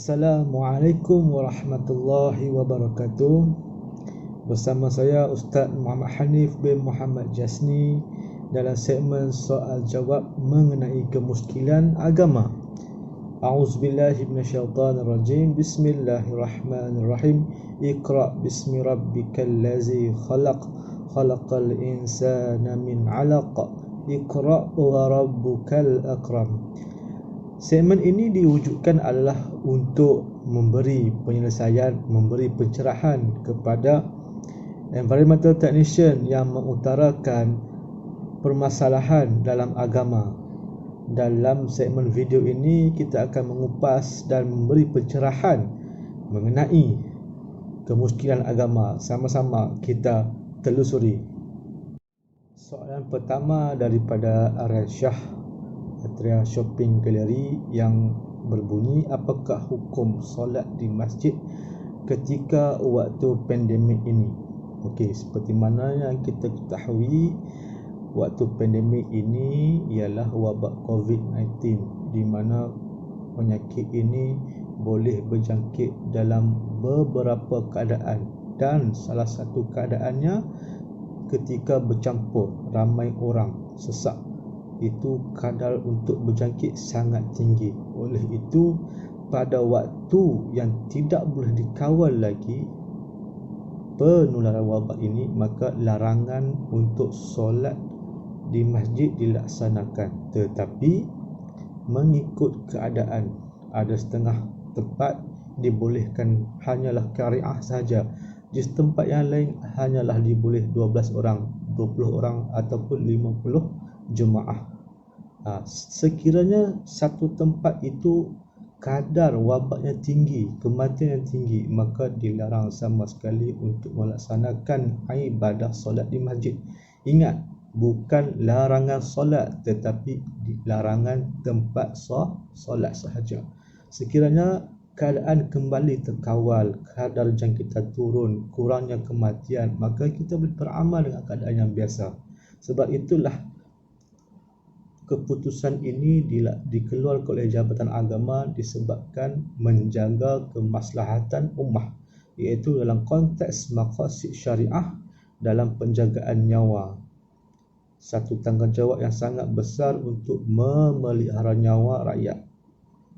Assalamualaikum warahmatullahi wabarakatuh. Bersama saya Ustaz Muhammad Hanif bin Muhammad Jasni dalam segmen soal jawab mengenai kemuskilan agama. A'udzubillahi minasyaitanirrajim. Bismillahirrahmanirrahim. Iqra bismi rabbikal ladzi khalaq. Khalaqal insana min 'alaq. Iqra wa rabbukal akram. Segmen ini diwujudkan adalah untuk memberi penyelesaian, memberi pencerahan kepada environmental technician yang mengutarakan permasalahan dalam agama. Dalam segmen video ini kita akan mengupas dan memberi pencerahan mengenai kemuskilan agama. Sama-sama kita telusuri. Soalan pertama daripada Ariel Shah Atria Shopping Gallery yang berbunyi, apakah hukum solat di masjid ketika waktu pandemik ini? Okey, seperti mana yang kita ketahui, waktu pandemik ini ialah wabak COVID-19 di mana penyakit ini boleh berjangkit dalam beberapa keadaan, dan salah satu keadaannya ketika bercampur ramai orang sesak, itu kadar untuk berjangkit sangat tinggi. Oleh itu, pada waktu yang tidak boleh dikawal lagi penularan wabak ini, maka larangan untuk solat di masjid dilaksanakan. Tetapi mengikut keadaan, ada setengah tempat dibolehkan hanyalah qari'ah saja, di tempat yang lain hanyalah diboleh 12 orang, 20 orang ataupun 50 jemaah. Sekiranya satu tempat itu kadar wabaknya tinggi, kematian yang tinggi, maka dilarang sama sekali untuk melaksanakan ibadah solat di masjid. Ingat, bukan larangan solat, tetapi larangan tempat solat sahaja. Sekiranya keadaan kembali terkawal, kadar jangkitan turun, kurangnya kematian, maka kita boleh beramal dengan keadaan yang biasa. Sebab itulah keputusan ini dikeluarkan oleh Jabatan Agama disebabkan menjaga kemaslahatan ummah, iaitu dalam konteks maqasid syariah dalam penjagaan nyawa. Satu tanggungjawab yang sangat besar untuk memelihara nyawa rakyat.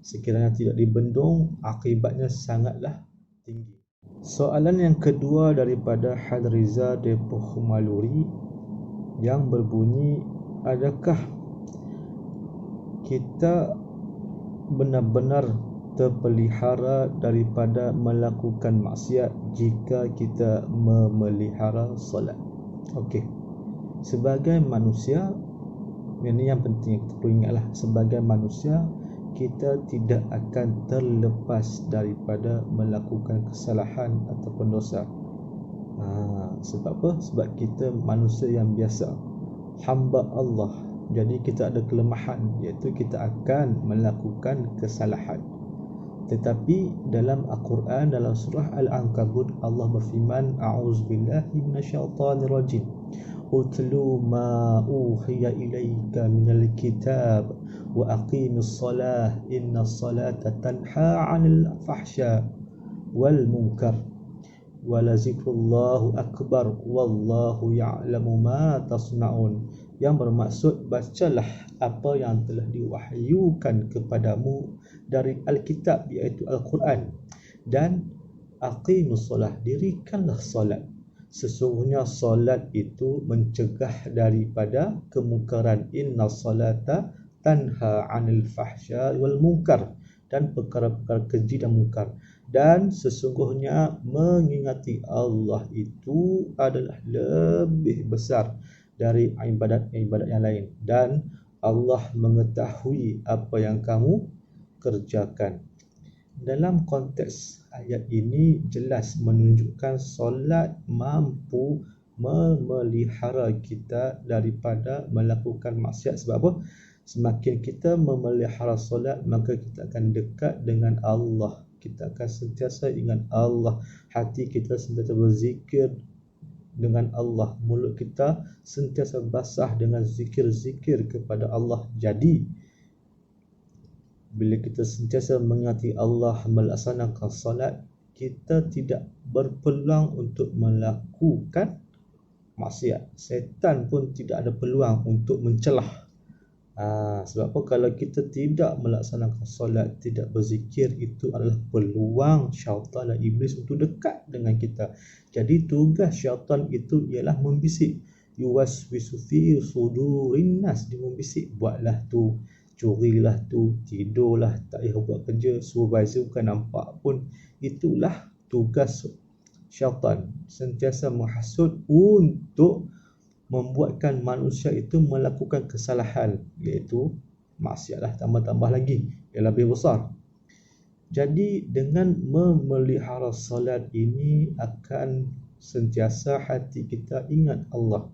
Sekiranya tidak dibendung, akibatnya sangatlah tinggi. Soalan yang kedua daripada Hadriza Depoh Maluri yang berbunyi, adakah kita benar-benar terpelihara daripada melakukan maksiat jika kita memelihara solat? Okey, sebagai manusia, ini yang penting kita perlu ingatlah, sebagai manusia kita tidak akan terlepas daripada melakukan kesalahan ataupun dosa. Sebab apa? Sebab kita manusia yang biasa, hamba Allah. Jadi kita ada kelemahan, iaitu kita akan melakukan kesalahan. Tetapi dalam Al-Quran, dalam surah Al-Ankabut, Allah berfirman, A'udzubillahi minasyaitanirrajim. Utlu ma uhiya ilaika minal kitab wa aqimis salah innas salata tanha 'anil fahsya wal munkar wa la zikrullahu akbar wallahu ya'lamu ma tasna'un. Yang bermaksud, bacalah apa yang telah diwahyukan kepadamu dari Alkitab, iaitu Al-Quran, dan aqimus solah, dirikanlah solat. Sesungguhnya solat itu mencegah daripada kemungkaran. Inna salata tanha 'anil fahsya wal munkar, dan perkara-perkara keji dan munkar. Dan sesungguhnya mengingati Allah itu adalah lebih besar dari ibadat-ibadat yang lain, dan Allah mengetahui apa yang kamu kerjakan. Dalam konteks ayat ini jelas menunjukkan solat mampu memelihara kita daripada melakukan maksiat. Sebab apa? Semakin kita memelihara solat, maka kita akan dekat dengan Allah. Kita akan sentiasa ingat Allah, hati kita sentiasa berzikir dengan Allah, mulut kita sentiasa basah dengan zikir-zikir kepada Allah. Jadi Bila kita sentiasa mengingati Allah, melaksanakan salat, kita tidak berpeluang untuk melakukan maksiat. Setan pun tidak ada peluang untuk mencelah. Sebab apa? Kalau kita tidak melaksanakan solat, tidak berzikir, itu adalah peluang syaitan dan iblis untuk dekat dengan kita. Jadi tugas syaitan itu ialah membisik. Yuwaswisu fi sudurin nas, dia membisik, buatlah tu, curilah tu, tidurlah, tak payah buat kerja, supervisor bukan nampak pun. Itulah tugas syaitan, sentiasa menghasut untuk membuatkan manusia itu melakukan kesalahan, iaitu maksiatlah, tambah-tambah lagi yang lebih besar. Jadi dengan memelihara salat ini akan sentiasa hati kita ingat Allah,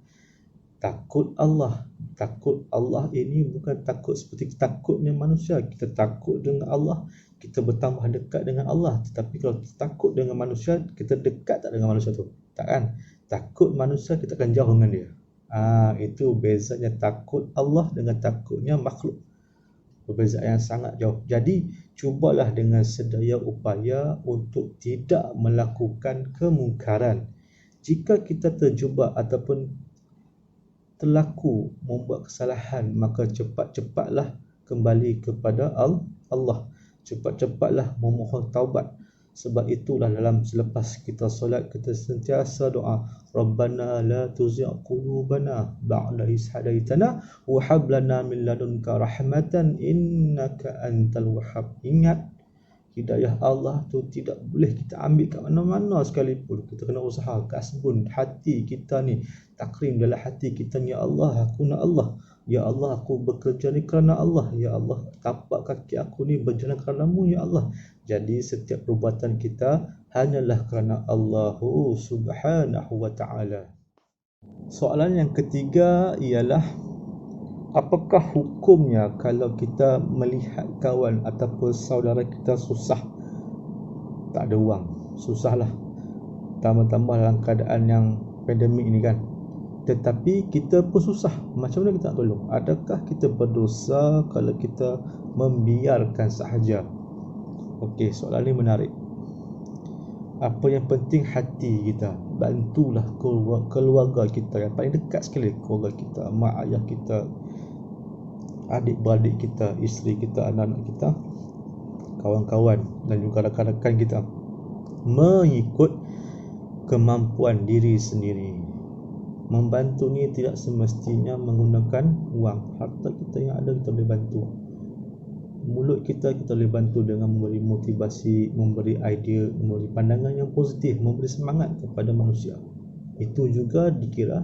takut Allah. Takut Allah ini bukan takut seperti takutnya manusia. Kita takut dengan Allah, kita bertambah dekat dengan Allah. Tetapi kalau kita takut dengan manusia, kita dekat tak dengan manusia tu? Tak kan? Takut manusia, kita akan jauh dengan dia. Itu bezanya takut Allah dengan takutnya makhluk. Perbezaan yang sangat jauh. Jadi cubalah dengan sedaya upaya untuk tidak melakukan kemungkaran. Jika kita terjebak ataupun terlaku membuat kesalahan, maka cepat-cepatlah kembali kepada Allah. Cepat-cepatlah memohon taubat. Sebab itulah dalam selepas kita solat, kita sentiasa doa, Rabbana la tuzigh qulubana ba'da idh hadaitana wa hab lana min ladunka rahmatan innaka antal wahhab. Ingat, hidayah Allah tu tidak boleh kita ambil kat mana-mana sekalipun. Kita kena usaha kasbun hati kita ni, takrim dalam hati kita ni, ya Allah, aku nak Allah. Ya Allah, aku bekerja ni kerana Allah. Ya Allah, tapak kaki aku ni berjalan kerana-Mu, ya Allah. Jadi setiap perbuatan kita hanyalah kerana Allah Subhanahu wa ta'ala. Soalan yang ketiga ialah, apakah hukumnya kalau kita melihat kawan ataupun saudara kita susah, tak ada wang, susahlah, tambah-tambah dalam keadaan yang pandemik ini kan, tetapi kita pun susah, macam mana kita nak tolong? Adakah kita berdosa kalau kita membiarkan sahaja? Okey, soalan ini menarik. Apa yang penting hati kita, bantulah keluarga kita yang paling dekat sekali, keluarga kita, mak ayah kita, adik-beradik kita, isteri kita, anak-anak kita, kawan-kawan dan juga rakan-rakan kita, mengikut kemampuan diri sendiri. Membantu ni tidak semestinya menggunakan wang. Harta kita yang ada kita boleh bantu. Mulut kita boleh bantu dengan memberi motivasi, memberi idea, memberi pandangan yang positif, memberi semangat kepada manusia. Itu juga dikira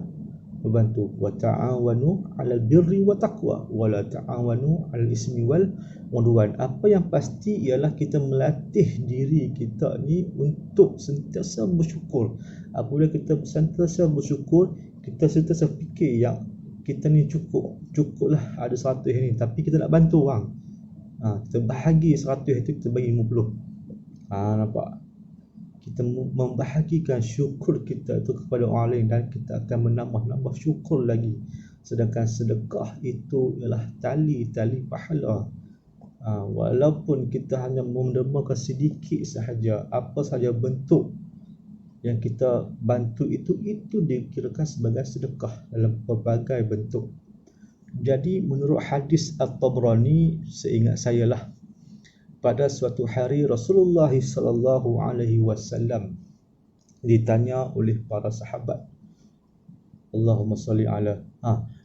membantu. Wa ta'awanu 'alal birri wa taqwa wa la ta'awanu 'alal ismi wal 'udwan. Apa yang pasti ialah kita melatih diri kita ni untuk sentiasa bersyukur. Apabila kita sentiasa bersyukur, kita sentiasa fikir yang kita ni cukuplah ada 100 ni, tapi kita nak bantu orang. Kita bahagi 100 itu, kita bagi 50. Nampak? Kita membahagikan syukur kita itu kepada orang lain, dan kita akan menambah syukur lagi. Sedangkan sedekah itu ialah tali pahala. Walaupun kita hanya mendermakan sedikit sahaja, apa sahaja bentuk yang kita bantu itu dikirakan sebagai sedekah dalam pelbagai bentuk. Jadi menurut hadis At-Tabrani, seingat saya lah, pada suatu hari Rasulullah sallallahu alaihi wasallam ditanya oleh para sahabat, Allahumma salli ala,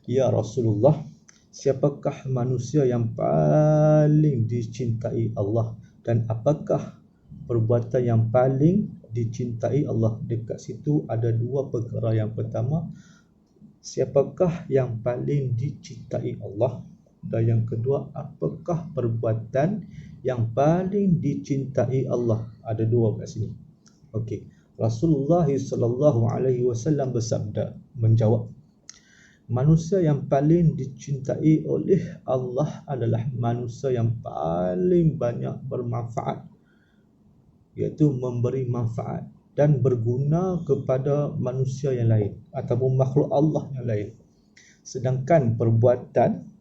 ya Rasulullah, siapakah manusia yang paling dicintai Allah, dan apakah perbuatan yang paling dicintai Allah? Dekat situ ada dua perkara. Yang pertama, siapakah yang paling dicintai Allah, dan yang kedua, apakah perbuatan yang paling dicintai Allah? Ada dua kat sini. Okey, Rasulullah sallallahu alaihi wasallam bersabda, menjawab, manusia yang paling dicintai oleh Allah adalah manusia yang paling banyak bermanfaat, iaitu memberi manfaat dan berguna kepada manusia yang lain ataupun makhluk Allah yang lain. Sedangkan perbuatan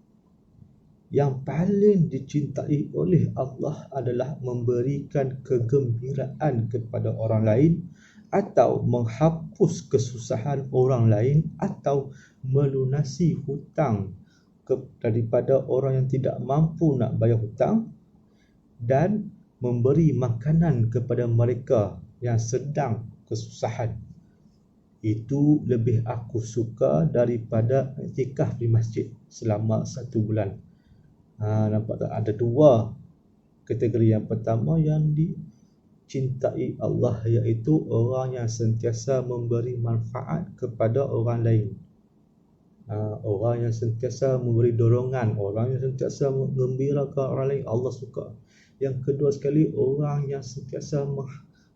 yang paling dicintai oleh Allah adalah memberikan kegembiraan kepada orang lain, atau menghapus kesusahan orang lain, atau melunasi hutang daripada orang yang tidak mampu nak bayar hutang, dan memberi makanan kepada mereka yang sedang kesusahan. Itu lebih aku suka daripada iktikaf di masjid selama 1 bulan. Nampak tak? Ada 2 kategori. Yang pertama yang dicintai Allah, iaitu orang yang sentiasa memberi manfaat kepada orang lain. Orang yang sentiasa memberi dorongan, orang yang sentiasa menggembirakan orang lain, Allah suka. Yang kedua sekali, orang yang sentiasa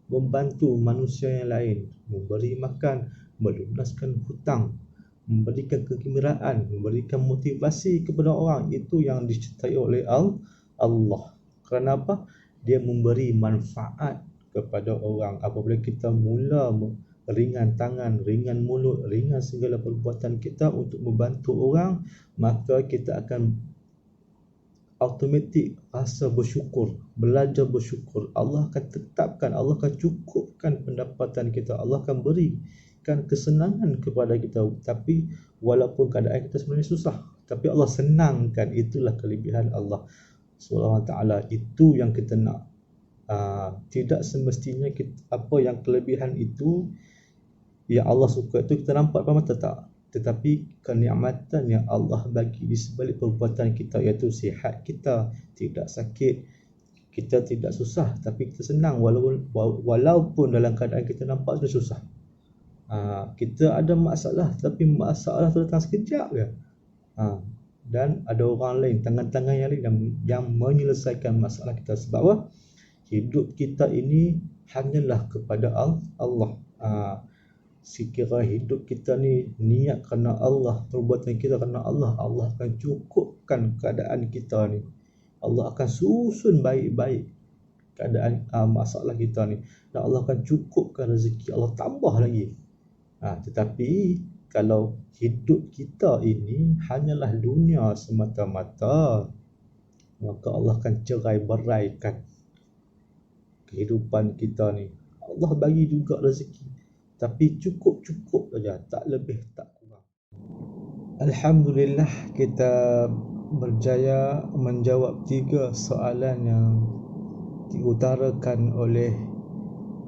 membantu manusia yang lain, memberi makan, melunaskan hutang, memberikan kegembiraan, memberikan motivasi kepada orang. Itu yang dicintai oleh Allah. Kerana apa? Dia memberi manfaat kepada orang. Apabila kita mula ringan tangan, ringan mulut, ringan segala perbuatan kita untuk membantu orang, maka kita akan automatik rasa bersyukur, belajar bersyukur. Allah akan tetapkan, Allah akan cukupkan pendapatan kita, Allah akan berikan kesenangan kepada kita. Tapi walaupun keadaan kita sebenarnya susah, tapi Allah senangkan. Itulah kelebihan Allah SWT. Itu yang kita nak. Tidak semestinya apa yang kelebihan itu yang Allah suka itu kita nampak depan mata, tak. Tetapi kenikmatan yang Allah bagi di sebalik perbuatan kita, iaitu sihat kita, tidak sakit, kita tidak susah, tapi kita senang walaupun dalam keadaan kita nampak sudah susah. Kita ada masalah, tapi masalah itu datang sekejap je. Dan ada orang lain, tangan-tangan yang lain yang menyelesaikan masalah kita. Sebab apa? Hidup kita ini hanyalah kepada Allah. Sekira hidup kita ni niat kerana Allah, perbuatan kita kerana Allah, Allah akan cukupkan keadaan kita ni. Allah akan susun baik-baik keadaan masalah kita ni, dan Allah akan cukupkan rezeki, Allah tambah lagi. Tetapi kalau hidup kita ini hanyalah dunia semata-mata, maka Allah akan cerai beraikan kehidupan kita ni. Allah bagi juga rezeki, tapi cukup-cukup saja, tak lebih tak kurang. Alhamdulillah, kita berjaya menjawab 3 soalan yang diutarakan oleh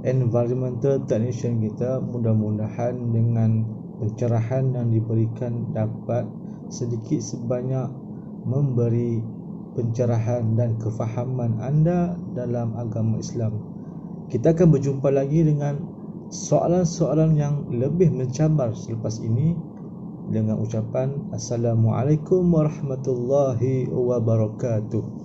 environmental technician kita. Mudah-mudahan dengan pencerahan yang diberikan dapat sedikit sebanyak memberi pencerahan dan kefahaman anda dalam agama Islam. Kita akan berjumpa lagi dengan soalan-soalan yang lebih mencabar selepas ini, dengan ucapan Assalamualaikum warahmatullahi wabarakatuh.